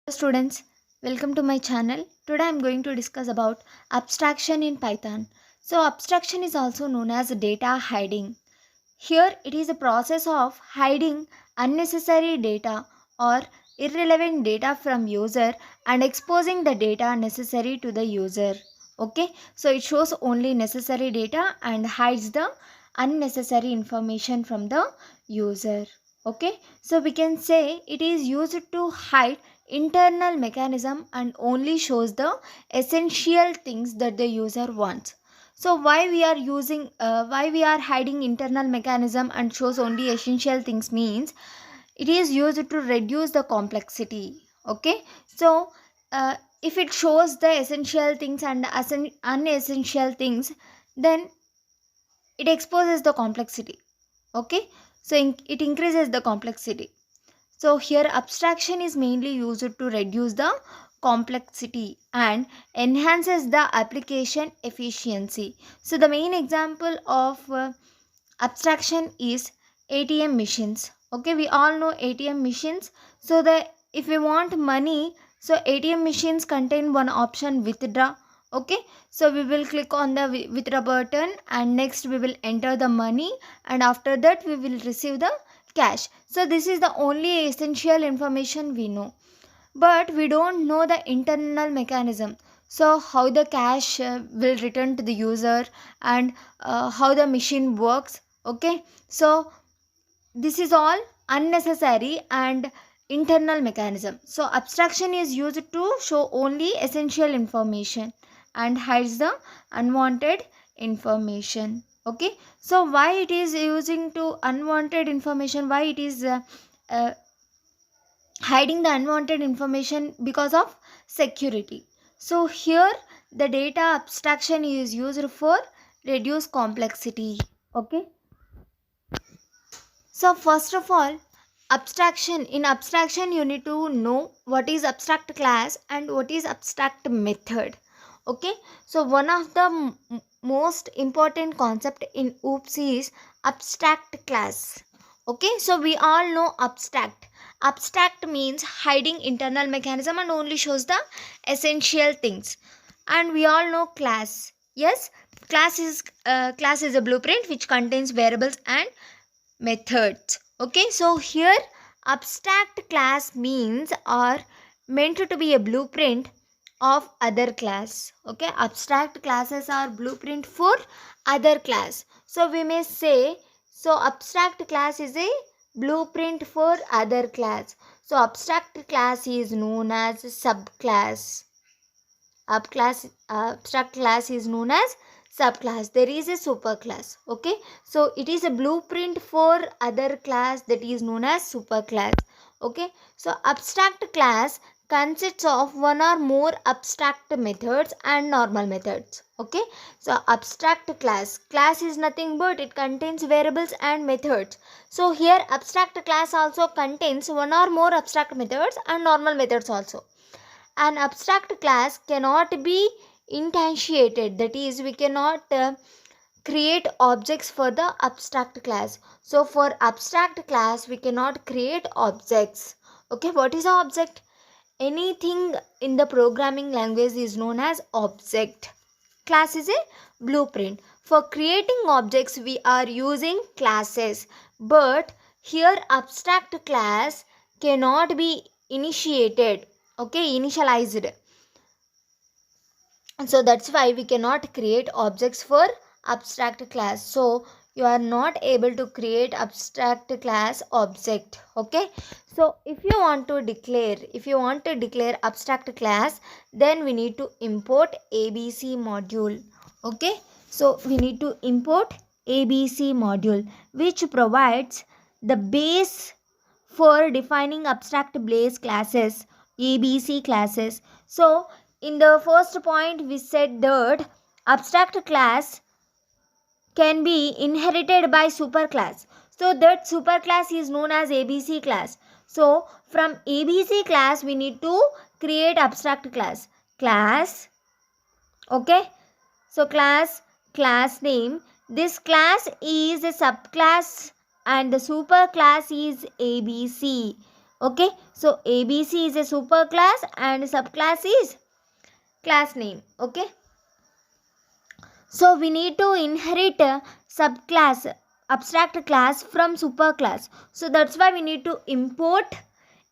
Students, welcome to my channel. Today I am going to discuss about abstraction in Python. So abstraction is also known as data hiding. Here it is a process of hiding unnecessary data or irrelevant data from user and exposing the data necessary to the user. Okay, so it shows only necessary data and hides the unnecessary information from the user. Okay, so we can say it is used to hide internal mechanism and only shows the essential things that the user wants. So why we are hiding internal mechanism and shows only essential things means it is used to reduce the complexity. Okay, so if it shows the essential things and unessential things, then it exposes the complexity. Okay, so it increases the complexity. So here abstraction is mainly used to reduce the complexity and enhances the application efficiency. So the main example of abstraction is ATM machines. Okay, we all know ATM machines. So the if we want money, so ATM machines contain one option, withdraw. Okay, so we will click on the withdraw button and next we will enter the money and after that we will receive the cash. So this is the only essential information we know, but we don't know the internal mechanism. So how the cash will return to the user and how the machine works. Okay, so this is all unnecessary and internal mechanism. So abstraction is used to show only essential information and hides the unwanted information. Okay, so why it is using to unwanted information, why it is uh, hiding the unwanted information? Because of security. So here the data abstraction is used for reduce complexity. Okay, so first of all, abstraction you need to know what is abstract class and what is abstract method. Okay, so one of the most important concept in OOPS is abstract class. Okay, so we all know abstract means hiding internal mechanism and only shows the essential things. And we all know class. Yes, class is a blueprint which contains variables and methods. Okay, so here abstract class means are meant to be a blueprint of other class. Okay, abstract classes are blueprint for other class. So we may say, so abstract class is a blueprint for other class. So abstract class is known as subclass. Abstract class is known as subclass. There is a superclass. Okay, so it is a blueprint for other class that is known as superclass. Okay, so abstract class consists of one or more abstract methods and normal methods. Okay, so abstract class is nothing but it contains variables and methods. So here abstract class also contains one or more abstract methods and normal methods also. An abstract class cannot be instantiated, that is we cannot create objects for the abstract class. So for abstract class we cannot create objects. Okay, what is an object? Anything in the programming language is known as object. Class is a blueprint. For creating objects we are using classes, but here abstract class cannot be initiated. Okay, initialized. So that's why we cannot create objects for abstract class. So you are not able to create abstract class object. Okay, so if you want to declare abstract class, then we need to import abc module. Okay, so we need to import abc module which provides the base for defining abstract base classes, abc classes. So in the first point we said that abstract class can be inherited by superclass. So that superclass is known as abc class. So from abc class we need to create abstract class. Okay, so class name, this class is a subclass and the superclass is abc. Okay, so ABC is a superclass and subclass is class name. Okay, so we need to inherit a subclass, abstract class from superclass. So that's why we need to import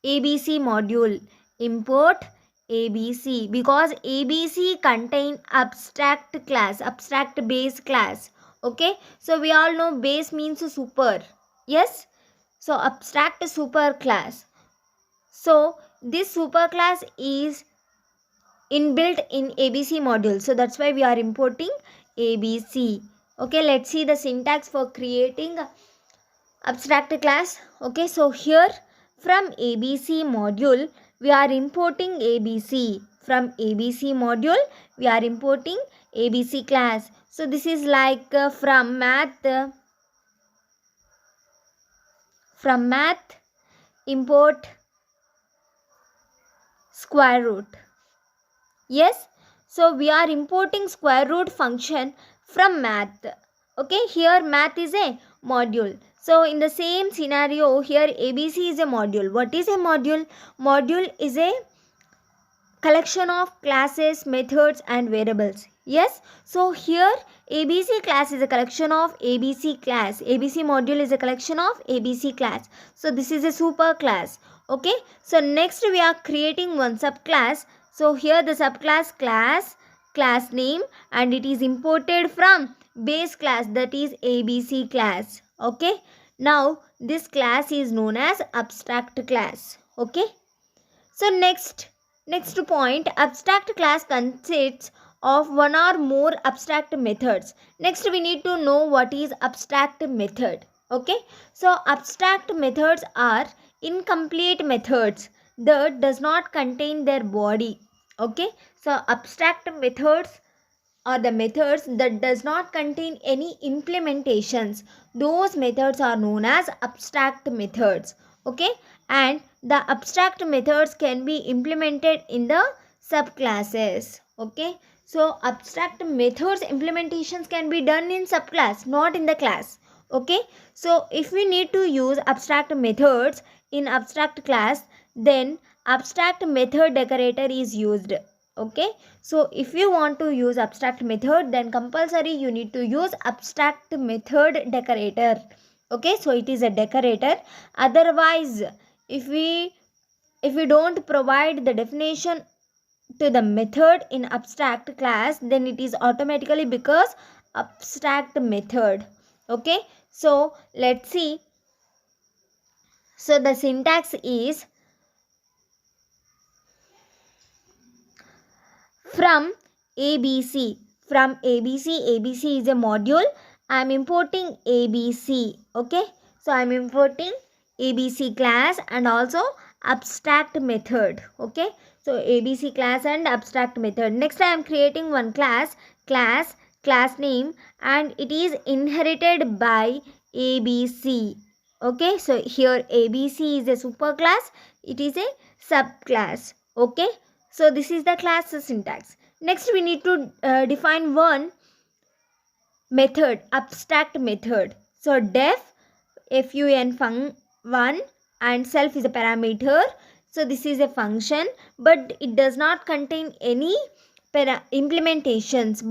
ABC module. Import ABC because ABC contain abstract class, abstract base class. Okay, so we all know base means super. Yes, so abstract super class. So this superclass is inbuilt in ABC module. So that's why we are importing ABC. Okay, let's see the syntax for creating abstract class. Okay, so here from ABC module we are importing ABC. From ABC module we are importing ABC class. So this is like from math import square root. Yes, so we are importing square root function from math. Okay, here math is a module. So in the same scenario here ABC is a module. What is a module? Module is a collection of classes, methods and variables. Yes, so here ABC class is a collection of ABC class. ABC module is a collection of ABC class. So this is a super class. Okay, so next we are creating one subclass. So here the subclass class name and it is imported from base class, that is ABC class. Okay, now this class is known as abstract class. Okay, so next point, abstract class consists of one or more abstract methods. Next we need to know what is abstract method. Okay, so abstract methods are incomplete methods that does not contain their body. Okay, so abstract methods are the methods that does not contain any implementations. Those methods are known as abstract methods. Okay, and the abstract methods can be implemented in the subclasses. Okay, so abstract methods implementations can be done in subclass, not in the class. Okay, so if we need to use abstract methods in abstract class, then abstract method decorator is used. Okay, so if you want to use abstract method, then compulsory you need to use abstract method decorator. Okay, so it is a decorator. Otherwise if we don't provide the definition to the method in abstract class, then it is automatically because abstract method. Okay, so let's see. So the syntax is from ABC. From ABC is a module. I am importing ABC. Okay, so I am importing ABC class and also abstract method. Okay, so ABC class and abstract method. Next I am creating one class name and it is inherited by ABC. Okay, so here ABC is a superclass, it is a subclass. Okay, so this is the class syntax. Next we need to define one method, abstract method. So def fun1 and self is a parameter. So this is a function but it does not contain any implementations.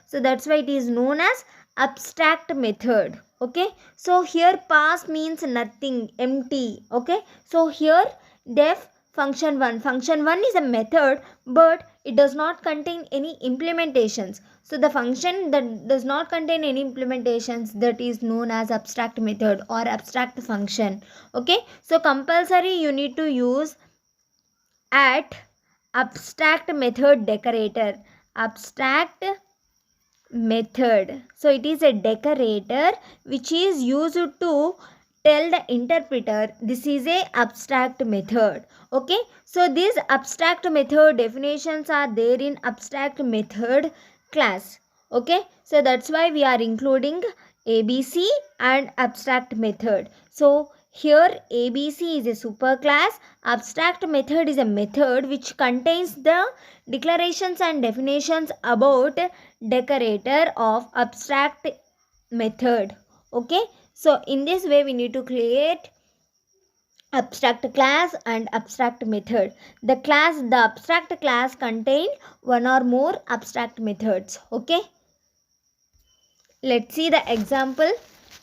So that's why it is known as abstract method. Okay, so here pass means nothing, empty. Okay, so here def function1 is a method but it does not contain any implementations. So the function that does not contain any implementations, that is known as abstract method or abstract function. Okay, so compulsory you need to use at abstract method decorator. Abstract method, so it is a decorator which is used to tell the interpreter this is a abstract method. Okay, so these abstract method definitions are there in abstract method class. Okay, so that's why we are including ABC and abstract method. So here ABC is a superclass, abstract method is a method which contains the declarations and definitions about decorator of abstract method. Okay, so in this way we need to create abstract class and abstract method. The abstract class contain one or more abstract methods. Okay, let's see the example.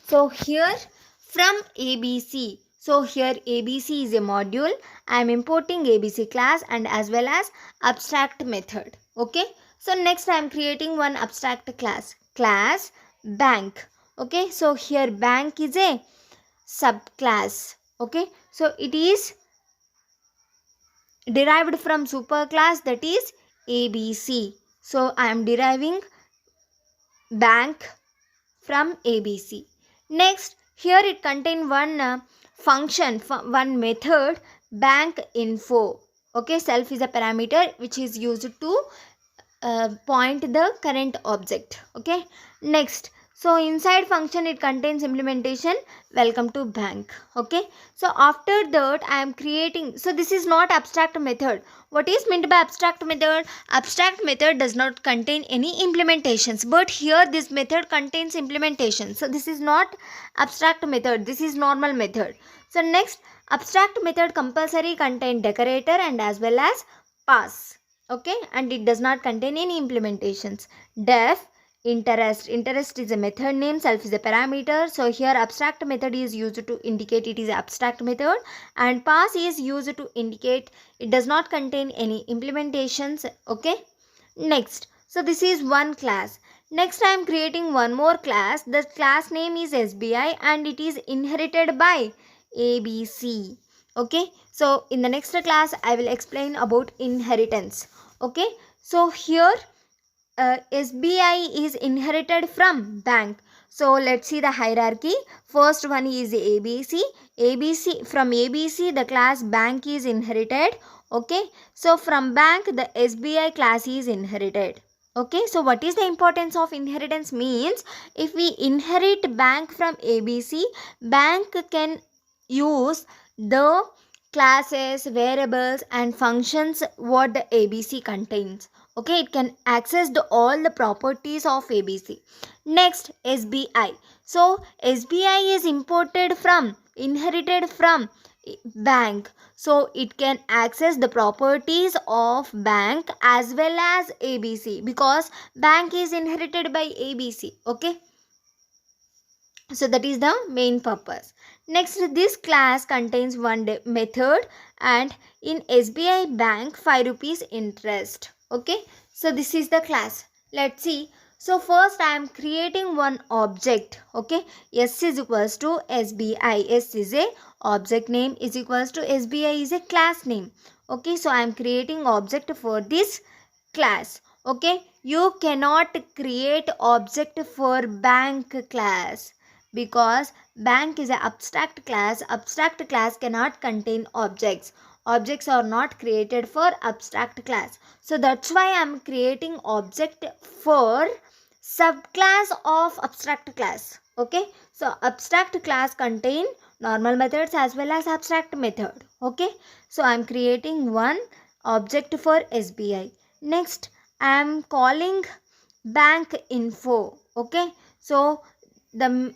So here from ABC. So here ABC is a module. I am importing ABC class and as well as abstract method. Okay. So next I am creating one abstract class bank. Okay. So here bank is a subclass. Okay. So it is derived from superclass, that is ABC. So I am deriving bank from ABC. Next, here it contain one function, one method, bank info. Okay, self is a parameter which is used to point the current object. Okay, next, so inside function it contains implementation welcome to bank. Okay, so after that I am creating, so this is not abstract method. What is meant by abstract method? Abstract method does not contain any implementations, but here this method contains implementation. So this is not abstract method, this is normal method. So next, abstract method compulsory contain decorator and as well as pass. Okay, and it does not contain any implementations. Def interest is a method name, self is a parameter. So here abstract method is used to indicate it is abstract method, and pass is used to indicate it does not contain any implementations. Okay, next, so this is one class. Next I am creating one more class. The class name is SBI and it is inherited by ABC. Okay, so in the next class I will explain about inheritance. Okay, so here SBI is inherited from bank. So let's see the hierarchy. First one is ABC. ABC, from ABC the class bank is inherited. Okay, so from bank the SBI class is inherited. Okay, so what is the importance of inheritance? Means if we inherit bank from ABC, bank can use the classes, variables and functions what the ABC contains. Okay, it can access all the properties of ABC. Next, SBI. So SBI is inherited from bank. So it can access the properties of bank as well as ABC, because bank is inherited by ABC. Okay, so that is the main purpose. Next, this class contains one method, and in SBI bank 5 rupees interest. Okay, so this is the class. Let's see. So first I am creating one object. Okay, S is equals to SBI. S is a object name, is equals to SBI is a class name. Okay, so I am creating object for this class. Okay, you cannot create object for bank class, because bank is an abstract class. Abstract class cannot contain objects. Objects are not created for abstract class. So that's why I am creating object for subclass of abstract class. Okay, so abstract class contain normal methods as well as abstract method. Okay, so I am creating one object for SBI. Next, I am calling bank info. Okay, so the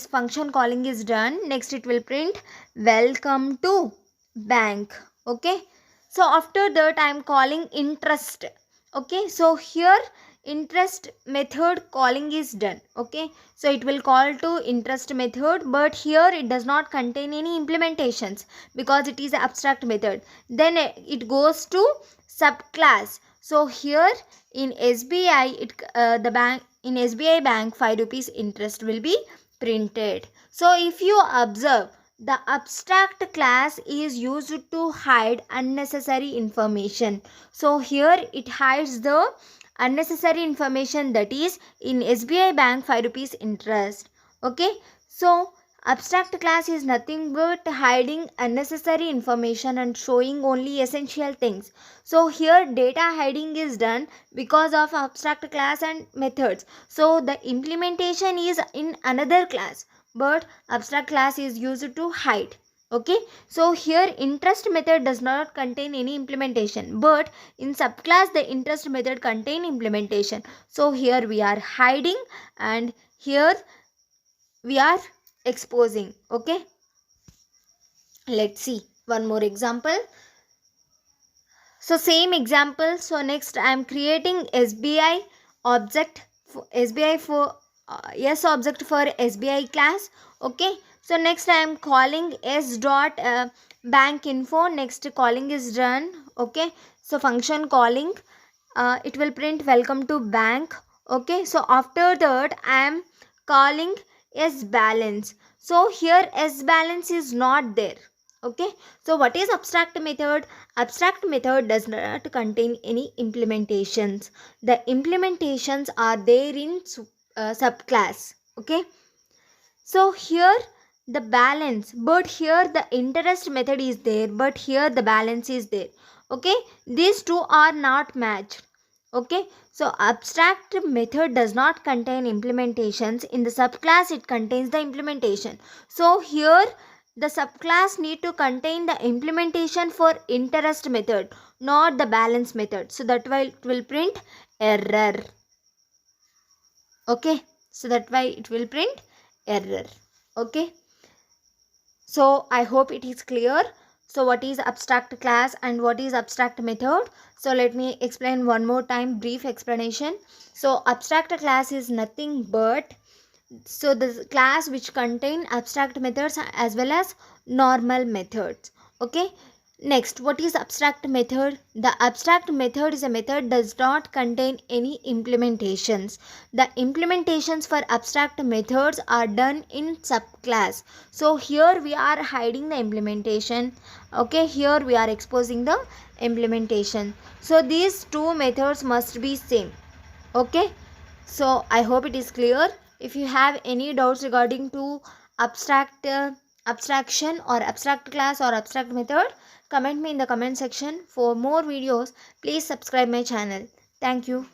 function calling is done. Next it will print welcome to bank. Okay, so after that I am calling interest. Okay, so here interest method calling is done. Okay, so it will call to interest method, but here it does not contain any implementations because it is an abstract method. Then it goes to subclass. So here in SBI the bank, in SBI bank 5 rupees interest will be printed. So if you observe, the abstract class is used to hide unnecessary information. So here it hides the unnecessary information, that is in SBI bank 5 rupees interest. Okay, so abstract class is nothing but hiding unnecessary information and showing only essential things. So here data hiding is done because of abstract class and methods. So the implementation is in another class, but abstract class is used to hide. Okay, so here interest method does not contain any implementation, but in subclass the interest method contain implementation. So here we are hiding and here we are exposing. Okay, Let's see one more example. So same example. So next I am creating SBI object for SBI for yes object for SBI class. Okay. So next I am calling s dot bank info. Next calling is done. Okay. So function calling, it will print welcome to bank. Okay. So after that I am calling s balance. So here s balance is not there. Okay. So what is abstract method? Abstract method does not contain any implementations. The implementations are there in subclass. Okay. So here the balance, but here the interest method is there, but here the balance is there. Okay. These two are not matched. Okay. So abstract method does not contain implementations. In the subclass it contains the implementation. So here the subclass need to contain the implementation for interest method, not the balance method. So that why it will print error. Okay. So that why it will print error. Okay. So I hope it is clear. So what is abstract class and what is abstract method? So let me explain one more time, brief explanation. So abstract class is nothing but the class which contain abstract methods as well as normal methods. Okay. Next, what is abstract method? The abstract method is a method does not contain any implementations. The implementations for abstract methods are done in subclass. So here we are hiding the implementation. Okay, here we are exposing the implementation. So these two methods must be same. Okay. So I hope it is clear. If you have any doubts regarding to abstraction or abstract class or abstract method, comment me in the comment section. For more videos, please subscribe my channel. Thank you.